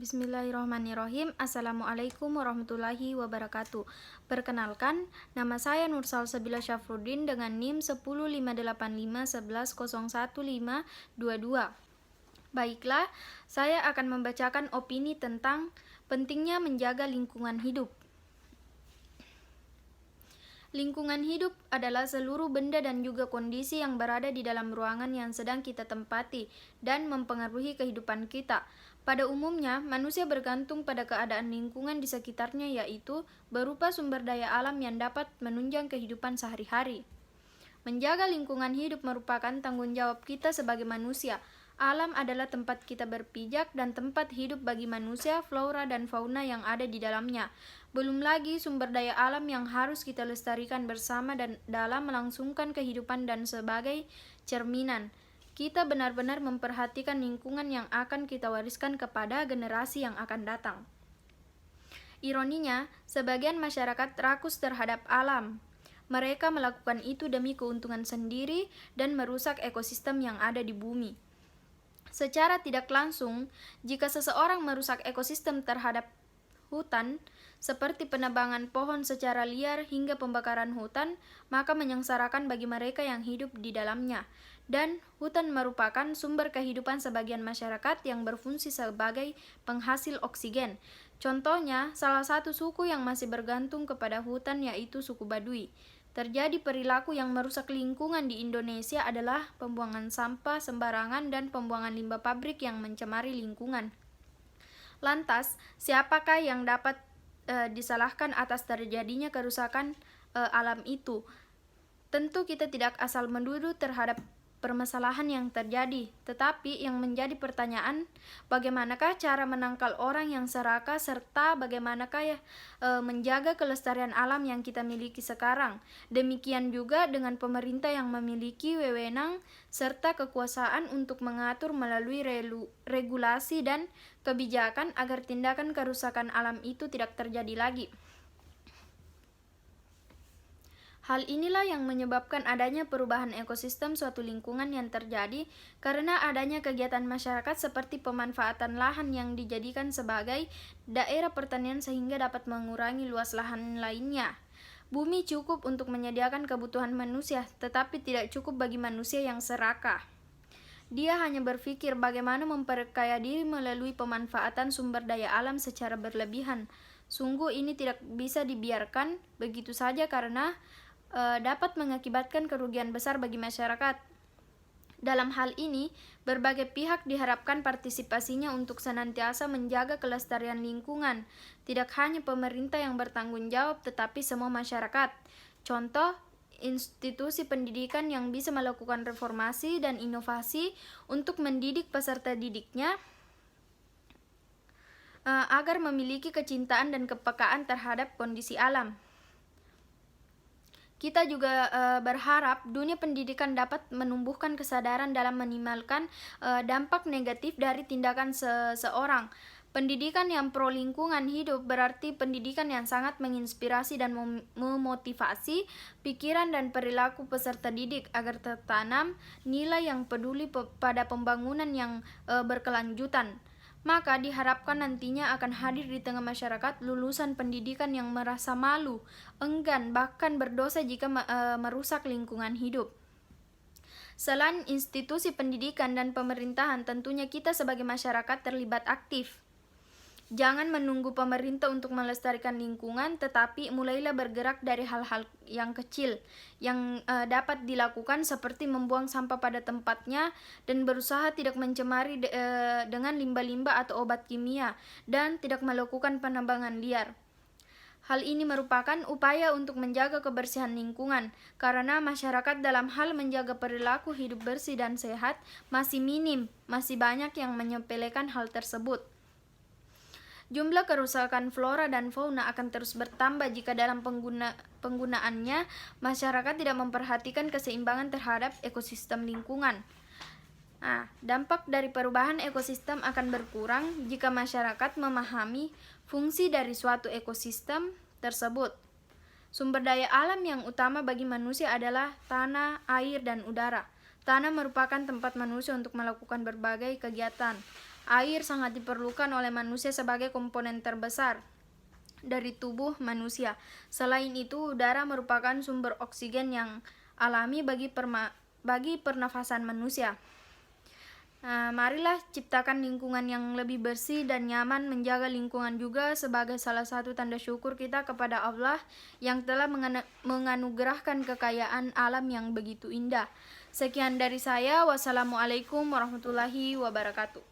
Bismillahirrahmanirrahim. Assalamualaikum warahmatullahi wabarakatuh. Perkenalkan, nama saya Nursal Sabila Syafruddin dengan NIM 10585111011522. Baiklah, saya akan membacakan opini tentang pentingnya menjaga lingkungan hidup. Lingkungan hidup adalah seluruh benda dan juga kondisi yang berada di dalam ruangan yang sedang kita tempati dan mempengaruhi kehidupan kita. Pada umumnya, manusia bergantung pada keadaan lingkungan di sekitarnya, yaitu berupa sumber daya alam yang dapat menunjang kehidupan sehari-hari. Menjaga lingkungan hidup merupakan tanggung jawab kita sebagai manusia. Alam adalah tempat kita berpijak dan tempat hidup bagi manusia, flora dan fauna yang ada di dalamnya. Belum lagi sumber daya alam yang harus kita lestarikan bersama dan dalam melangsungkan kehidupan dan sebagai cerminan. Kita benar-benar memperhatikan lingkungan yang akan kita wariskan kepada generasi yang akan datang. Ironinya, sebagian masyarakat rakus terhadap alam. Mereka melakukan itu demi keuntungan sendiri dan merusak ekosistem yang ada di bumi. Secara tidak langsung, jika seseorang merusak ekosistem terhadap hutan, seperti penebangan pohon secara liar hingga pembakaran hutan, maka menyengsarakan bagi mereka yang hidup di dalamnya. Dan hutan merupakan sumber kehidupan sebagian masyarakat yang berfungsi sebagai penghasil oksigen. Contohnya, salah satu suku yang masih bergantung kepada hutan yaitu suku Baduy. Terjadi perilaku yang merusak lingkungan di Indonesia adalah pembuangan sampah sembarangan dan pembuangan limbah pabrik yang mencemari lingkungan. Lantas, siapakah yang dapat disalahkan atas terjadinya kerusakan alam itu? Tentu kita tidak asal menuduh terhadap permasalahan yang terjadi, tetapi yang menjadi pertanyaan, bagaimanakah cara menangkal orang yang serakah serta bagaimanakah menjaga kelestarian alam yang kita miliki sekarang. Demikian juga dengan pemerintah yang memiliki wewenang serta kekuasaan untuk mengatur melalui regulasi dan kebijakan agar tindakan kerusakan alam itu tidak terjadi lagi. Hal inilah yang menyebabkan adanya perubahan ekosistem suatu lingkungan yang terjadi karena adanya kegiatan masyarakat seperti pemanfaatan lahan yang dijadikan sebagai daerah pertanian sehingga dapat mengurangi luas lahan lainnya. Bumi cukup untuk menyediakan kebutuhan manusia, tetapi tidak cukup bagi manusia yang serakah. Dia hanya berpikir bagaimana memperkaya diri melalui pemanfaatan sumber daya alam secara berlebihan. Sungguh ini tidak bisa dibiarkan begitu saja karena dapat mengakibatkan kerugian besar bagi masyarakat. Dalam hal ini, berbagai pihak diharapkan partisipasinya untuk senantiasa menjaga kelestarian lingkungan. Tidak hanya pemerintah yang bertanggung jawab, tetapi semua masyarakat. Contoh, institusi pendidikan yang bisa melakukan reformasi dan inovasi untuk mendidik peserta didiknya agar memiliki kecintaan dan kepekaan terhadap kondisi alam. Kita juga berharap dunia pendidikan dapat menumbuhkan kesadaran dalam meminimalkan dampak negatif dari tindakan seseorang. Pendidikan yang pro lingkungan hidup berarti pendidikan yang sangat menginspirasi dan memotivasi pikiran dan perilaku peserta didik agar tertanam nilai yang peduli pada pembangunan yang berkelanjutan. Maka diharapkan nantinya akan hadir di tengah masyarakat lulusan pendidikan yang merasa malu, enggan, bahkan berdosa jika merusak lingkungan hidup. Selain institusi pendidikan dan pemerintahan, tentunya kita sebagai masyarakat terlibat aktif. Jangan menunggu pemerintah untuk melestarikan lingkungan, tetapi mulailah bergerak dari hal-hal yang kecil yang dapat dilakukan seperti membuang sampah pada tempatnya dan berusaha tidak mencemari dengan limbah-limbah atau obat kimia dan tidak melakukan penambangan liar. Hal ini merupakan upaya untuk menjaga kebersihan lingkungan, karena masyarakat dalam hal menjaga perilaku hidup bersih dan sehat masih minim, masih banyak yang menyepelekan hal tersebut. Jumlah kerusakan flora dan fauna akan terus bertambah jika dalam penggunaannya masyarakat tidak memperhatikan keseimbangan terhadap ekosistem lingkungan. Dampak dari perubahan ekosistem akan berkurang jika masyarakat memahami fungsi dari suatu ekosistem tersebut. Sumber daya alam yang utama bagi manusia adalah tanah, air, dan udara. Tanah merupakan tempat manusia untuk melakukan berbagai kegiatan. Air sangat diperlukan oleh manusia sebagai komponen terbesar dari tubuh manusia. Selain itu, udara merupakan sumber oksigen yang alami bagi pernafasan manusia. Marilah ciptakan lingkungan yang lebih bersih dan nyaman. Menjaga lingkungan juga sebagai salah satu tanda syukur kita kepada Allah yang telah menganugerahkan kekayaan alam yang begitu indah. Sekian dari saya. Wassalamualaikum warahmatullahi wabarakatuh.